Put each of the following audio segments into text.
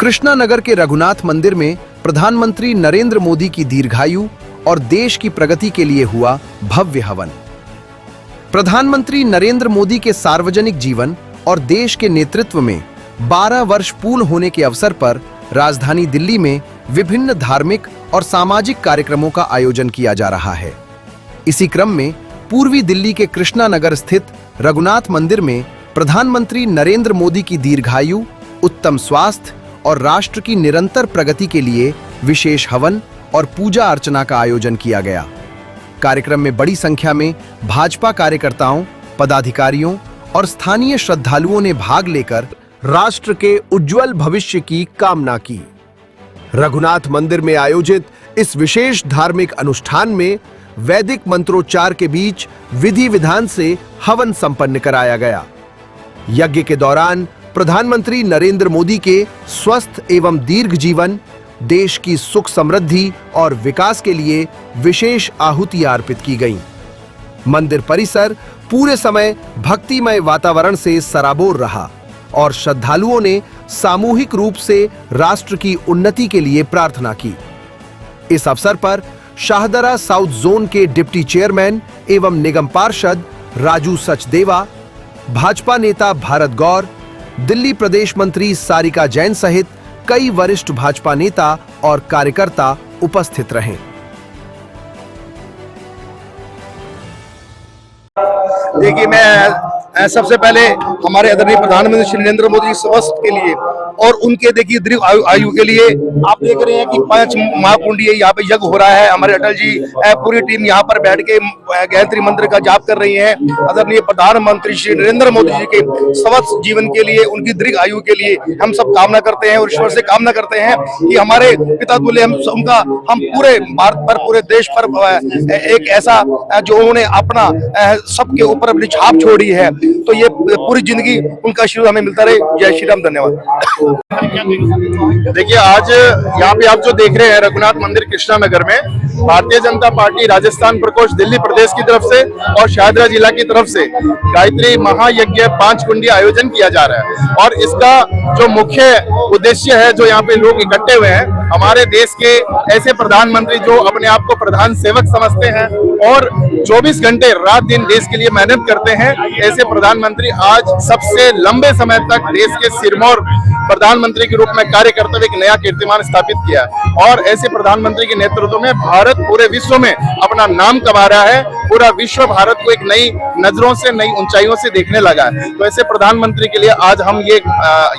कृष्णानगर के रघुनाथ मंदिर में प्रधानमंत्री नरेंद्र मोदी की दीर्घायु और देश की प्रगति के लिए हुआ भव्य हवन। प्रधानमंत्री नरेंद्र मोदी के सार्वजनिक जीवन और देश के नेतृत्व में 12 वर्ष पूर्ण होने के अवसर पर राजधानी दिल्ली में विभिन्न धार्मिक और सामाजिक कार्यक्रमों का आयोजन किया जा रहा है। इसी क्रम में पूर्वी दिल्ली के कृष्णानगर स्थित रघुनाथ मंदिर में प्रधानमंत्री नरेंद्र मोदी की दीर्घायु, उत्तम स्वास्थ्य और राष्ट्र की निरंतर प्रगति के लिए विशेष हवन और पूजा अर्चना का आयोजन किया गया। कार्यक्रम में बड़ी संख्या में भाजपा कार्यकर्ताओं, पदाधिकारियों और स्थानीय श्रद्धालुओं ने भाग लेकर राष्ट्र के उज्जवल भविष्य की कामना की। रघुनाथ मंदिर में आयोजित इस विशेष धार्मिक अनुष्ठान में वैदिक मंत्रोच्चार के बीच विधि विधान से हवन संपन्न कराया गया। यज्ञ के दौरान प्रधानमंत्री नरेंद्र मोदी के स्वस्थ एवं दीर्घ जीवन, देश की सुख समृद्धि और विकास के लिए विशेष आहुतियां अर्पित की गईं। मंदिर परिसर पूरे समय भक्तिमय वातावरण से सराबोर रहा और श्रद्धालुओं ने सामूहिक रूप से राष्ट्र की उन्नति के लिए प्रार्थना की। इस अवसर पर शाहदरा साउथ जोन के डिप्टी चेयरमैन एवं निगम पार्षद राजू सचदेवा, भाजपा नेता भारत गौर, दिल्ली प्रदेश मंत्री सारिका जैन सहित कई वरिष्ठ भाजपा नेता और कार्यकर्ता उपस्थित रहे। देखिए, मैं सबसे पहले हमारे आदरणीय प्रधानमंत्री श्री नरेंद्र मोदी स्वास्थ्य के लिए और उनके देखिए दीर्घ आयु के लिए आप देख रहे हैं कि 5 महाकुंडीय यहाँ पे यज्ञ हो रहा है। हमारे अटल जी पूरी टीम यहाँ पर बैठ के गायत्री मंत्र का जाप कर रही है। आदरणीय प्रधानमंत्री श्री नरेंद्र मोदी जी के स्वस्थ जीवन के लिए, उनकी दीर्घ आयु के लिए हम सब कामना करते हैं और ईश्वर से कामना करते हैं कि हमारे पिता तुल्य हम पूरे भारत पर, पूरे देश पर एक ऐसा जो उन्होंने अपना सबके ऊपर अपनी छाप छोड़ी है, तो ये पूरी जिंदगी उनका आशीर्वाद हमें मिलता रहे। जय श्री राम, धन्यवाद। देखिए, आज यहाँ पे आप जो देख रहे हैं रघुनाथ मंदिर कृष्णानगर में भारतीय जनता पार्टी राजस्थान प्रकोष्ठ दिल्ली प्रदेश की तरफ से और शाहदरा जिला की तरफ से गायत्री महायज्ञ 5 कुंडी आयोजन किया जा रहा है। और इसका जो मुख्य उद्देश्य है, जो यहाँ पे लोग इकट्ठे हुए हैं, हमारे देश के ऐसे प्रधानमंत्री जो अपने आप को प्रधान सेवक समझते हैं और 24 घंटे रात दिन देश के लिए मेहनत करते हैं, ऐसे प्रधानमंत्री आज सबसे लंबे समय तक देश के सिरमौर प्रधानमंत्री के रूप में कार्य करते हुए एक नया कीर्तिमान स्थापित किया। और ऐसे प्रधानमंत्री के नेतृत्व में भारत पूरे विश्व में अपना नाम कमा रहा है। पूरा विश्व भारत को एक नई नजरों से, नई ऊंचाइयों से देखने लगा है। तो ऐसे प्रधानमंत्री के लिए आज हम ये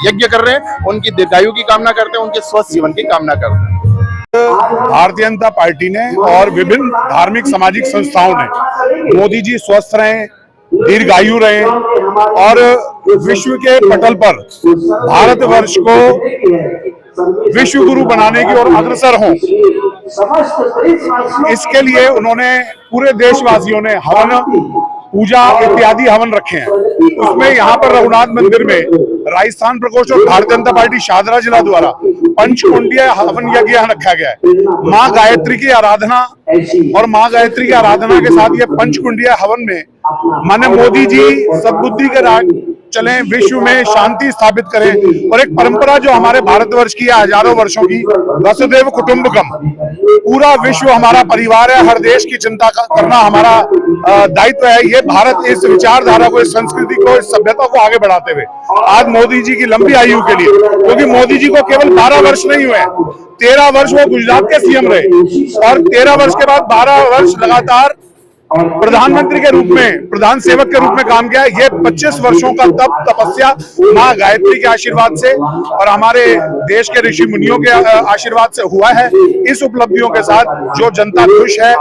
यज्ञ कर रहे हैं, उनकी दीर्घायु की कामना करते हैं, उनके स्वस्थ जीवन की कामना करते हैं। भारतीय जनता पार्टी ने और विभिन्न धार्मिक सामाजिक संस्थाओं ने मोदी जी स्वस्थ रहें, दीर्घायु रहे और विश्व के पटल पर भारतवर्ष को विश्व गुरु बनाने की ओर अग्रसर हों, इसके लिए उन्होंने पूरे देशवासियों ने हवन, पूजा इत्यादि हवन रखे हैं। उसमें यहाँ पर रघुनाथ मंदिर में राजस्थान प्रकोष्ठ और भारतीय जनता पार्टी शाहदरा जिला द्वारा पंचकुंडीय हवन यज्ञ रखा गया है। माँ गायत्री की आराधना और माँ गायत्री की आराधना के साथ ये पंचकुंडीय हवन में माननीय मोदी जी सद्बुद्धि के राह चलें, विश्व में शांति स्थापित करें और एक परंपरा जो हमारे भारतवर्ष की है हजारों वर्षों की, वसुधैव कुटुंबकम, पूरा विश्व हमारा परिवार है, हर देश की चिंता करना हमारा दायित्व है। ये भारत इस विचारधारा को, इस संस्कृति को, इस सभ्यता को आगे बढ़ाते हुए आज मोदी जी की लंबी आयु के लिए, क्योंकि मोदी जी को केवल 12 वर्ष नहीं हुए, 13 वर्ष वो गुजरात के सीएम रहे और 13 वर्ष के बाद 12 वर्ष लगातार प्रधानमंत्री के रूप में, प्रधान सेवक के रूप में काम किया है। ये 25 वर्षों का तपस्या माँ गायत्री के आशीर्वाद से और हमारे देश के ऋषि मुनियों के आशीर्वाद से हुआ है। इस उपलब्धियों के साथ जो जनता खुश है,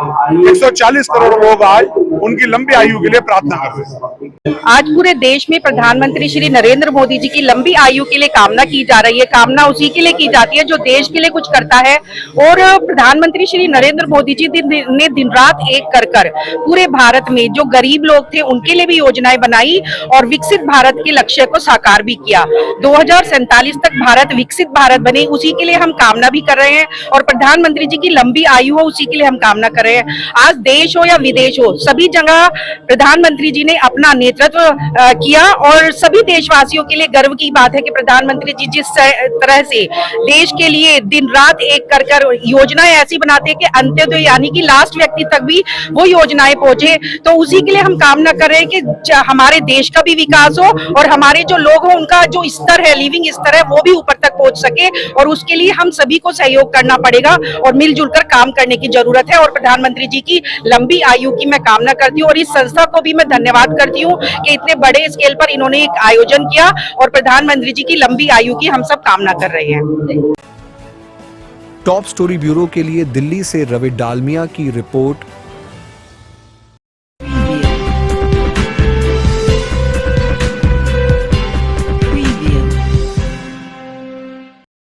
140 करोड़ लोग आज उनकी लंबी आयु के लिए प्रार्थना कर रहे हैं। आज पूरे देश में प्रधानमंत्री श्री नरेंद्र मोदी जी की लंबी आयु के लिए कामना की जा रही है। कामना उसी के लिए की जाती है जो देश के लिए कुछ करता है। और प्रधानमंत्री श्री नरेंद्र मोदी जी ने दिन रात एक कर पूरे भारत में जो गरीब लोग थे उनके लिए भी योजनाएं बनाई और विकसित भारत के लक्ष्य को साकार भी किया। 2047 तक भारत विकसित भारत बने, उसी के लिए हम कामना भी कर रहे हैं और प्रधानमंत्री जी की लंबी आयु हो उसी के लिए हम कामना कर रहे हैं। आज देश हो या विदेश हो, सभी जगह प्रधानमंत्री जी ने अपना नेतृत्व किया और सभी देशवासियों के लिए गर्व की बात है कि प्रधानमंत्री जी जिस तरह से देश के लिए दिन रात एक कर योजनाएं ऐसी बनाते हैं कि अंत्योदय यानी कि लास्ट व्यक्ति तक भी वो योजनाएं पहुंचे। तो उसी के लिए हम कामना कर रहे हैं कि हमारे देश का भी विकास हो और हमारे जो लोग हो उनका जो स्तर है, लिविंग स्तर है, वो भी ऊपर तक पहुंच सके। और उसके लिए हम सभी को सहयोग करना पड़ेगा और मिलजुल कर काम करने की जरूरत है। और प्रधानमंत्री जी की लंबी आयु की मैं कामना करती हूँ और इस संस्था को भी मैं धन्यवाद करती हूँ कि इतने बड़े स्केल पर इन्होंने एक आयोजन किया और प्रधानमंत्री जी की लंबी आयु की हम सब कामना कर रहे हैं। टॉप स्टोरी ब्यूरो के लिए दिल्ली से रवि डालमिया की रिपोर्ट।